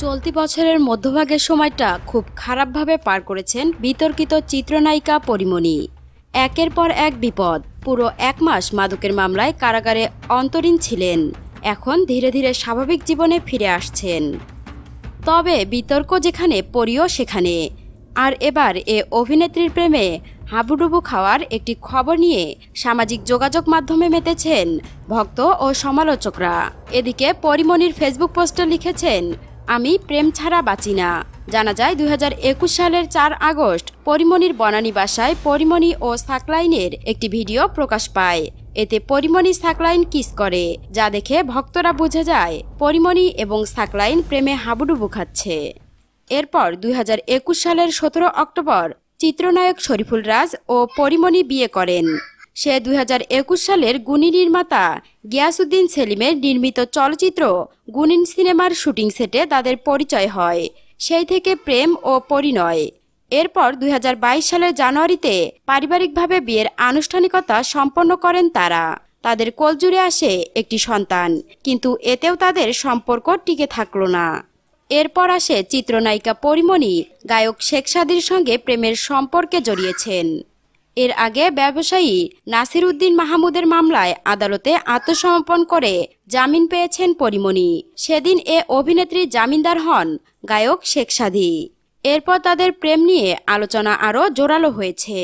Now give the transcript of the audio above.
চলতি বছরের মধ্যভাগের সময়টা খুব খারাপভাবে পার করেছেন বিতর্কিত চিত্রনায়িকা পরীমনি। একের পর এক বিপদ, পুরো এক মাস মাদকের মামলায় কারাগারে অন্তরীণ ছিলেন। এখন ধীরে ধীরে স্বাভাবিক জীবনে ফিরে আসছেন। তবে বিতর্ক যেখানে পরীও সেখানে। আর এবার এ অভিনেত্রীর প্রেমে হাবুডুবু খাওয়ার একটি খবর নিয়ে সামাজিক যোগাযোগ মাধ্যমে মেতেছেন ভক্ত ও সমালোচকরা। এদিকে পরীমনির ফেসবুক পোস্টে লিখেছেন, আমি প্রেম ছাড়া বাঁচি না। জানা যায় 2021 সালের 4 আগস্ট পরীমনির বনানী বাসায় পরীমনি ও সাকলাইনের একটি ভিডিও প্রকাশ পায়। এতে পরীমনি সাকলাইন কিস করে, যা দেখে ভক্তরা বুঝে যায় পরীমনি এবং সাকলাইন প্রেমে হাবুডুবু খাচ্ছে। এরপর 2021 সালের 17 অক্টোবর চিত্রনায়ক শরীফুল রাজ ও পরীমনি বিয়ে করেন। সে 2021 সালের গুণী নির্মাতা গিয়াসউদ্দিন সেলিমের নির্মিত চলচ্চিত্র গুণিন সিনেমার শুটিং সেটে তাদের পরিচয় হয়। সেই থেকে প্রেম ও পরিণয়। এরপর 2022 সালের জানুয়ারিতে পারিবারিকভাবে বিয়ের আনুষ্ঠানিকতা সম্পন্ন করেন তারা। তাদের কোলজুড়ে আসে একটি সন্তান, কিন্তু এতেও তাদের সম্পর্ক টিকে থাকল না। এরপর আসে চিত্রনায়িকা পরীমনি গায়ক শেখ সাদীর সঙ্গে প্রেমের সম্পর্কে জড়িয়েছেন। এর আগে ব্যবসায়ী নাসির উদ্দিন মাহমুদের মামলায় আদালতে আত্মসমর্পণ করে জামিন পেয়েছেন পরীমনি। সেদিন এ অভিনেত্রী জামিনদার হন গায়ক শেখ সাদী। এরপর তাদের প্রেম নিয়ে আলোচনা আরও জোরালো হয়েছে।